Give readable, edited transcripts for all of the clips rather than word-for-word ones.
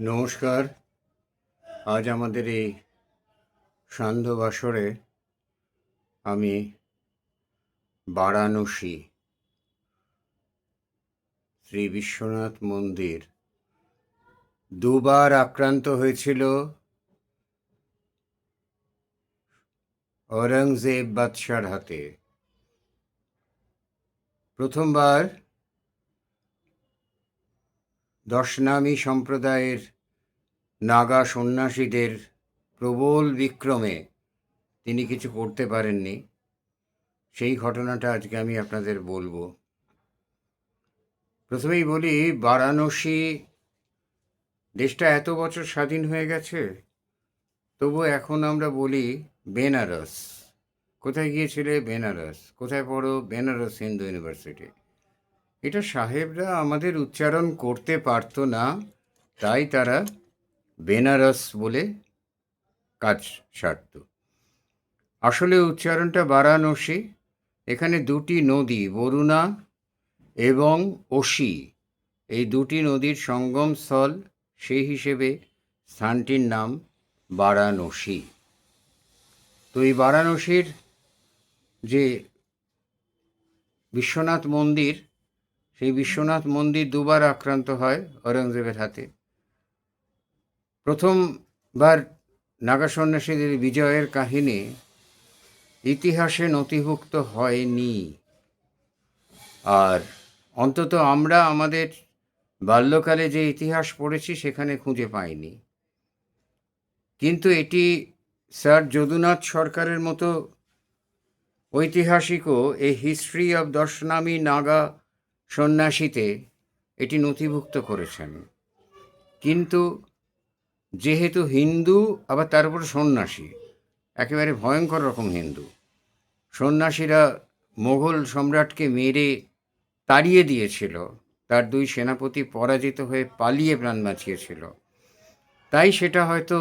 নমস্কার। আজ আমাদের এই সান্ধ্য বাসরে আমি বারাণসী শ্রী বিশ্বনাথ মন্দির দুবার আক্রান্ত হয়েছিল ঔরঙ্গজেব বাদশার হাতে। প্রথমবার দশনামী সম্প্রদায়ের নাগা সন্ন্যাসীদের প্রবল বিক্রমে তিনি কিছু করতে পারেননি। সেই ঘটনাটা আজকে আমি আপনাদের বলবো। প্রথমেই বলি, বারাণসী দেশটা এত বছর স্বাধীন হয়ে গেছে, তবু এখন আমরা বলি বেনারস। কোথায় গিয়েছিলে? বেনারস। কোথায় পড়ো? বেনারস হিন্দু ইউনিভার্সিটি। এটা সাহেবরা আমাদের উচ্চারণ করতে পারতো না, তাই তারা বেনারস বলে কাজ সারত। আসলে উচ্চারণটা বারাণসী। এখানে দুটি নদী, বরুণা এবং অসি, এই দুটি নদীর সঙ্গমস্থল, সেই হিসেবে স্থানটির নাম বারাণসী। তো এই বারাণসীর যে বিশ্বনাথ মন্দির, সেই বিশ্বনাথ মন্দির দুবার আক্রান্ত হয় ঔরঙ্গজেবের হাতে। প্রথমবার নাগা সন্ন্যাসীদের বিজয়ের কাহিনী ইতিহাসে নথিভুক্ত হয়নি, আর অন্তত আমরা আমাদের বাল্যকালে যে ইতিহাস পড়েছি সেখানে খুঁজে পাইনি। কিন্তু এটি স্যার যদুনাথ সরকারের মতো ঐতিহাসিকও এই হিস্ট্রি অব দশনামী নাগা সন্ন্যাসীতে এটি নথিভুক্ত করেছেন। কিন্তু যেহেতু হিন্দু, আবার তার উপর সন্ন্যাসী, একেবারে ভয়ঙ্কর রকম হিন্দু, সন্ন্যাসীরা মোগল সম্রাটকে মেরে তাড়িয়ে দিয়েছিল, তার দুই সেনাপতি পরাজিত হয়ে পালিয়ে প্রাণ বাঁচিয়েছিল, তাই সেটা হয়তো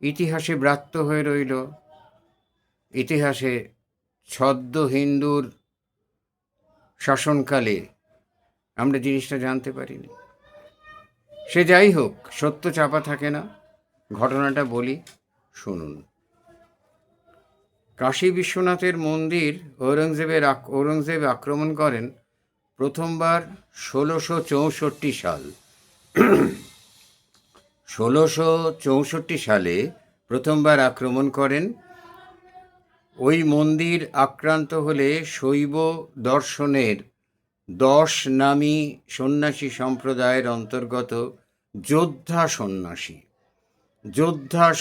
ইতিহাসে ব্রাত্য হয়ে রইল। ইতিহাসে ছদ্ম হিন্দুর শাসনকালে আমরা জিনিসটা জানতে পারিনি। সে যাই হোক, সত্য চাপা থাকে না। ঘটনাটা বলি, শুনুন। কাশী বিশ্বনাথের মন্দির ঔরঙ্গজেব আক্রমণ করেন প্রথমবার 1664 সাল। 1664 সালে প্রথমবার আক্রমণ করেন। ওই মন্দির আক্রান্ত হলে শৈব দর্শনের 10 নামী সন্ন্যাসী সম্প্রদায়ের অন্তর্গত যোদ্ধা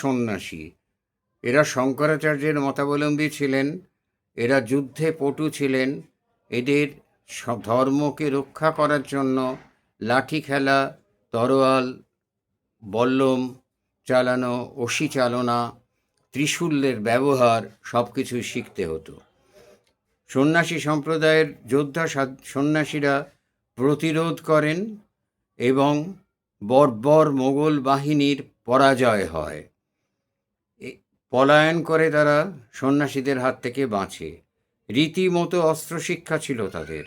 সন্ন্যাসী, এরা শঙ্করাচার্যের মতাবলম্বী ছিলেন, এরা যুদ্ধে পটু ছিলেন। এদের ধর্মকে রক্ষা করার জন্য লাঠি খেলা, তরোয়াল, বল্লম চালানো, অসি চালনা, ত্রিশূলের ব্যবহার সব কিছুই শিখতে হতো। সন্ন্যাসী সম্প্রদায়ের যোদ্ধা সন্ন্যাসীরা প্রতিরোধ করেন এবং বর্বর মোগল বাহিনীর পরাজয় হয়। পলায়ন করে তারা সন্ন্যাসীদের হাত থেকে বাঁচে। রীতিমতো অস্ত্র শিক্ষা ছিল তাদের।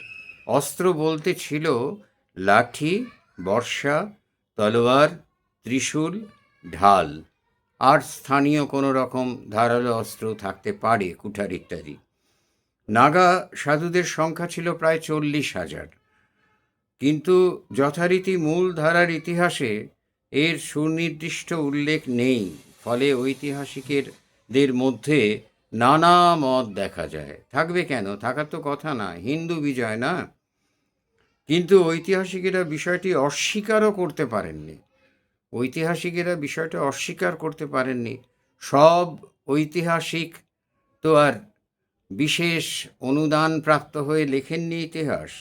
অস্ত্র বলতে ছিল লাঠি, বর্শা, তলোয়ার, ত্রিশূল, ঢাল, আর স্থানীয় কোনো রকম ধারালো অস্ত্র থাকতে পারে, কুঠার ইত্যাদি। নাগা সাধুদের সংখ্যা ছিল প্রায় 40,000, কিন্তু যথারীতি মূল ধারার ইতিহাসে এর সুনির্দিষ্ট উল্লেখ নেই। ফলে ঐতিহাসিকদের মধ্যে নানা মত দেখা যায়। থাকবে কেন? থাকার তো কথা না, হিন্দু বিজয় না। কিন্তু ঐতিহাসিকেরা বিষয়টি অস্বীকারও করতে পারেননি। সব ঐতিহাসিক তো আর বিশেষ অনুদান প্রাপ্ত হয়ে লেখেননি ইতিহাস।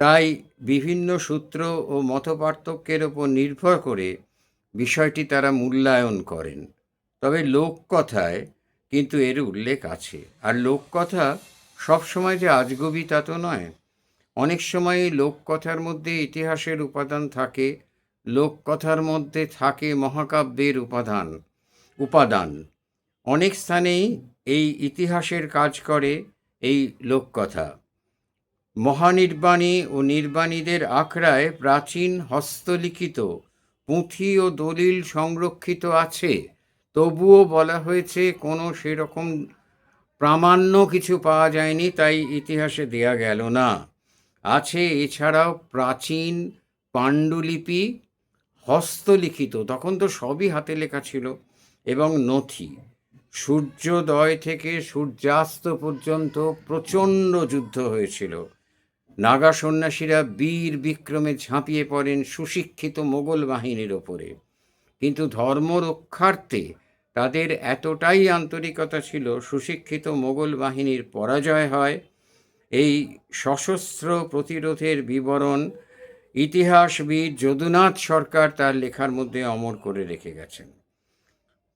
তাই বিভিন্ন সূত্র ও মতপার্থক্যের ওপর নির্ভর করে বিষয়টি তারা মূল্যায়ন করেন। তবে লোককথায় কিন্তু এর উল্লেখ আছে। আর লোককথা সবসময় যে আজগুবি তা তো নয়। অনেক সময় লোককথার মধ্যে ইতিহাসের উপাদান থাকে, লোককথার মধ্যে থাকে মহাকাব্যের উপাদান। অনেক স্থানেই এই ইতিহাসের কাজ করে এই লোককথা। মহানির্বাণী ও নির্বাণীদের আখড়ায় প্রাচীন হস্তলিখিত পুঁথি ও দলিল সংরক্ষিত আছে, তবুও বলা হয়েছে কোনো সেরকম প্রামাণ্য কিছু পাওয়া যায়নি, তাই ইতিহাসে দেয়া গেল না। আছে এছাড়াও প্রাচীন পাণ্ডুলিপি, হস্তলিখিত, তখন তো সবই হাতে লেখা ছিল, এবং নথি। সূর্যোদয় থেকে সূর্যাস্ত পর্যন্ত প্রচণ্ড যুদ্ধ হয়েছিল। নাগা সন্ন্যাসীরা বীর বিক্রমে ঝাঁপিয়ে পড়েন সুশিক্ষিত মোগল বাহিনীর ওপরে, কিন্তু ধর্ম রক্ষার্থে তাদের এতটাই আন্তরিকতা ছিল, সুশিক্ষিত মোগল বাহিনীর পরাজয় হয়। এই সশস্ত্র প্রতিরোধের বিবরণ ইতিহাসবিদ যদুনাথ সরকার তার লেখার মধ্যে অমর করে রেখে গেছেন।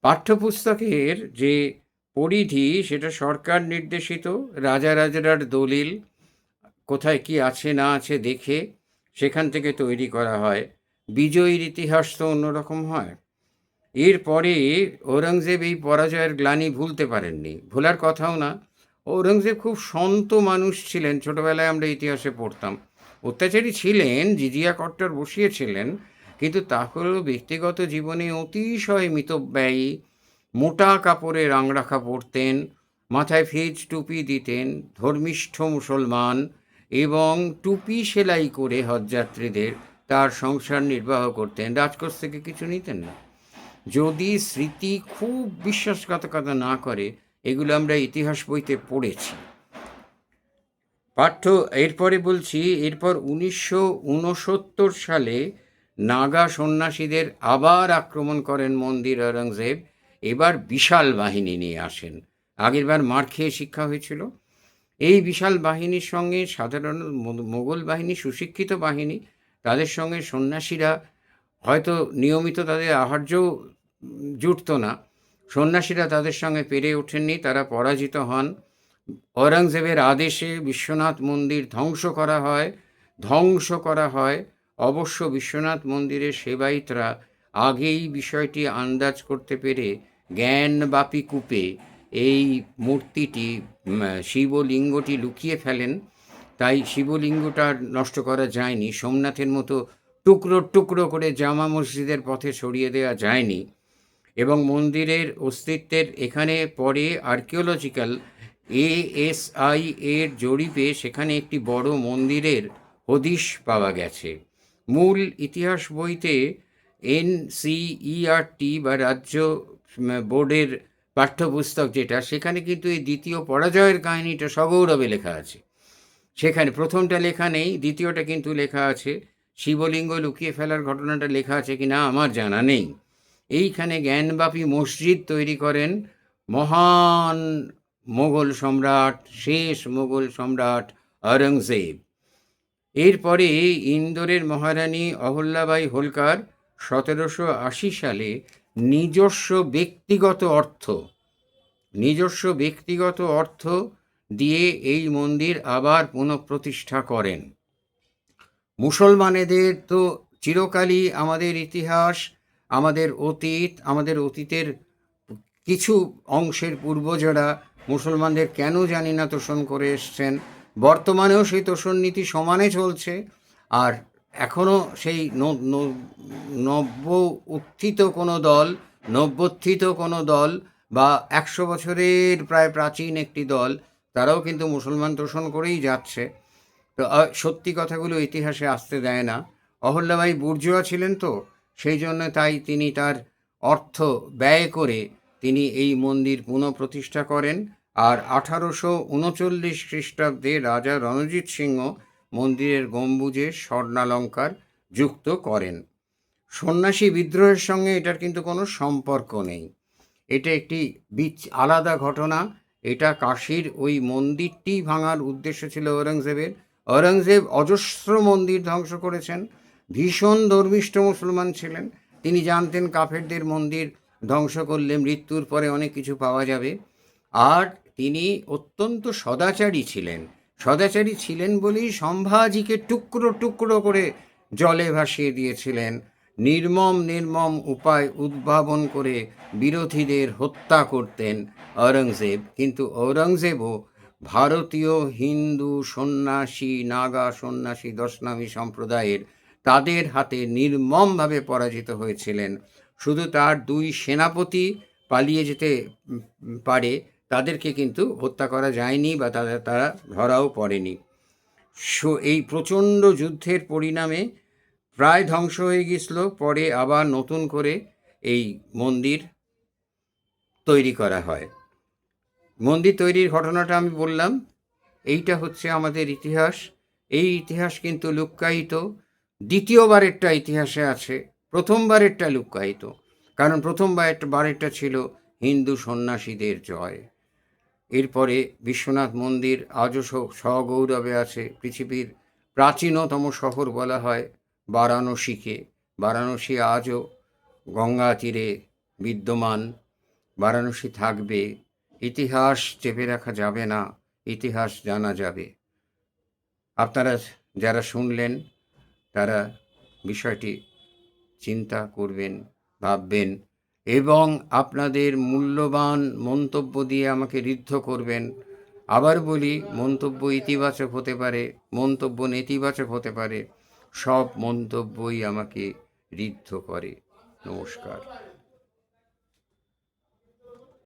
পাঠ্যপুস্তকের যে পরিধি সেটা সরকার নির্দেশিত, রাজারাজার দলিল কোথায় কি আছে না আছে দেখে সেখান থেকে তৈরি করা হয়। বিজয়ীর ইতিহাস তো অন্যরকম হয়। এরপরে ঔরঙ্গজেব এই পরাজয়ের গ্লানি ভুলতে পারেননি, ভোলার কথাও না। ঔরঙ্গজেব খুব সন্ত মানুষ ছিলেন, ছোটবেলায় আমরা ইতিহাসে পড়তাম। অত্যাচারী ছিলেন, জিজিয়া কট্টর বসিয়েছিলেন, কিন্তু তাহলেও ব্যক্তিগত জীবনে অতিশয় মিতব্যয়ী। মোটা কাপড়ের আংরাখা পরতেন, মাথায় ফেজ টুপি দিতেন, ধর্মিষ্ঠ মুসলমান, এবং টুপি সেলাই করে হজযাত্রীদের তার সংসার নির্বাহ করতেন, রাজকোষ থেকে কিছু নিতেন না। যদি স্মৃতি খুব বিশ্বাসঘাতকতা না করে, এগুলো আমরা ইতিহাস বইতে পড়েছি। এরপরে বলছি, এরপর 1969 সালে নাগা সন্ন্যাসীদের আবার আক্রমণ করেন মন্দির ঔরঙ্গজেব। এবার বিশাল বাহিনী নিয়ে আসেন, আগেরবার মার খেয়ে শিক্ষা হয়েছিল। এই বিশাল বাহিনীর সঙ্গে সাধারণ মোগল বাহিনী সুশিক্ষিত বাহিনী, তাদের সঙ্গে সন্ন্যাসীরা হয়তো নিয়মিত তাদের আহার্য জুটত না, সন্ন্যাসীরা তাদের সঙ্গে পেরে ওঠেননি, তারা পরাজিত হন। ঔরঙ্গজেবের আদেশে বিশ্বনাথ মন্দির ধ্বংস করা হয়। অবশ্য বিশ্বনাথ মন্দিরের সেবায়িতরা আগেই বিষয়টি আন্দাজ করতে পেরে জ্ঞানবাপী কূপে এই মূর্তিটি, শিবলিঙ্গটি লুকিয়ে ফেলেন। তাই শিবলিঙ্গটা নষ্ট করা যায়নি, সোমনাথের মতো টুকরো টুকরো করে জামা মসজিদের পথে ছড়িয়ে দেওয়া যায়নি। এবং মন্দিরের অস্তিত্বের এখানে পরে আর্কিওলজিক্যাল ASI এর জরিপে সেখানে একটি বড় মন্দিরের হদিশ পাওয়া গেছে। মূল ইতিহাস বইতে NCERT বা রাজ্য বোর্ডের পাঠ্যপুস্তক যেটা, সেখানে কিন্তু এই দ্বিতীয় পরাজয়ের কাহিনীটা সগৌরবে লেখা আছে। সেখানে প্রথমটা লেখা নেই, দ্বিতীয়টা কিন্তু লেখা আছে। শিবলিঙ্গ লুকিয়ে ফেলার ঘটনাটা লেখা আছে কিনা আমার জানা নেই। এইখানে জ্ঞানবাপী মসজিদ তৈরি করেন মহান মোগল সম্রাট, শেষ মোগল সম্রাট ঔরঙ্গজেব। এরপরে ইন্দোরের মহারানী অহল্যাবাই হোলকার 1780 সালে নিজস্ব ব্যক্তিগত অর্থ দিয়ে এই মন্দির আবার পুনঃপ্রতিষ্ঠা করেন। মুসলমানেদের তো চিরকালই আমাদের ইতিহাস, আমাদের অতীতের কিছু অংশের পূর্বজরা মুসলমানদের কেন জানি না তোষণ করে এসছেন। বর্তমানেও সেই তোষণ নীতি সমানে চলছে, আর এখনও সেই নব্যোত্থিত কোনো দল বা 100 বছরের প্রায় প্রাচীন একটি দল, তারাও কিন্তু মুসলমান তোষণ করেই যাচ্ছে। তো সত্যি কথাগুলো ইতিহাসে আসতে দেয় না। অহল্যাবাই বুর্জোয়া ছিলেন, তো সেই জন্য তাই তিনি তার অর্থ ব্যয় করে তিনি এই মন্দির পুনঃপ্রতিষ্ঠা করেন। আর 1839 খ্রিস্টাব্দে রাজা রণজিৎ সিংহ মন্দিরের গম্বুজে স্বর্ণালঙ্কার যুক্ত করেন। সন্ন্যাসী বিদ্রোহের সঙ্গে এটার কিন্তু কোনো সম্পর্ক নেই, এটা একটি আলাদা ঘটনা। এটা কাশীর ওই মন্দিরটি ভাঙার উদ্দেশ্য ছিল ঔরঙ্গজেবের। ঔরঙ্গজেব অজস্র মন্দির ধ্বংস করেছেন, ভীষণ ধর্মিষ্ঠ মুসলমান ছিলেন। তিনি জানতেন কাফেরদের মন্দির ধ্বংস করলে মৃত্যুর পরে অনেক কিছু পাওয়া যাবে। আর তিনি অত্যন্ত সদাচারী ছিলেন বলেই সম্ভাজিকে টুকরো টুকরো করে জলে ভাসিয়ে দিয়েছিলেন। নির্মম উপায় উদ্ভাবন করে বিরোধীদের হত্যা করতেন ঔরঙ্গজেব। কিন্তু ঔরঙ্গজেবও ভারতীয় হিন্দু সন্ন্যাসী, নাগা সন্ন্যাসী দশনামী সম্প্রদায়ের তাদের হাতে নির্মমভাবে পরাজিত হয়েছিলেন। শুধু তার 2 সেনাপতি পালিয়ে যেতে পারে, তাদেরকে কিন্তু হত্যা করা যায়নি বা তারা ধরাও পড়েনি। এই প্রচণ্ড যুদ্ধের পরিণামে প্রায় ধ্বংস হয়ে গিয়েছিল। পরে আবার নতুন করে এই মন্দির তৈরি করা হয়। মন্দির তৈরির ঘটনাটা আমি বললাম। এইটা হচ্ছে আমাদের ইতিহাস। এই ইতিহাস কিন্তু লুক্কায়িত। দ্বিতীয়বারেরটা ইতিহাসে আছে, প্রথমবারেরটা লুক্কায়িত। কারণ প্রথমবারেরটা ছিল হিন্দু সন্ন্যাসীদের জয়। এরপরে বিশ্বনাথ মন্দির আজও সগৌরবে আছে। পৃথিবীর প্রাচীনতম শহর বলা হয় বারাণসীকে। বারাণসী আজও গঙ্গা তীরে বিদ্যমান। বারাণসী থাকবে। ইতিহাস চেপে রাখা যাবে না, ইতিহাস জানা যাবে। আপনারা যারা শুনলেন তারা বিষয়টি চিন্তা করবেন, ভাববেন এবং আপনাদের মূল্যবান মন্তব্য দিয়ে আমাকে ঋদ্ধ করবেন। আবার বলি, মন্তব্য ইতিবাচক হতে পারে, মন্তব্য নেতিবাচক হতে পারে। সব মন্তব্যই আমাকে ঋদ্ধ করে। নমস্কার।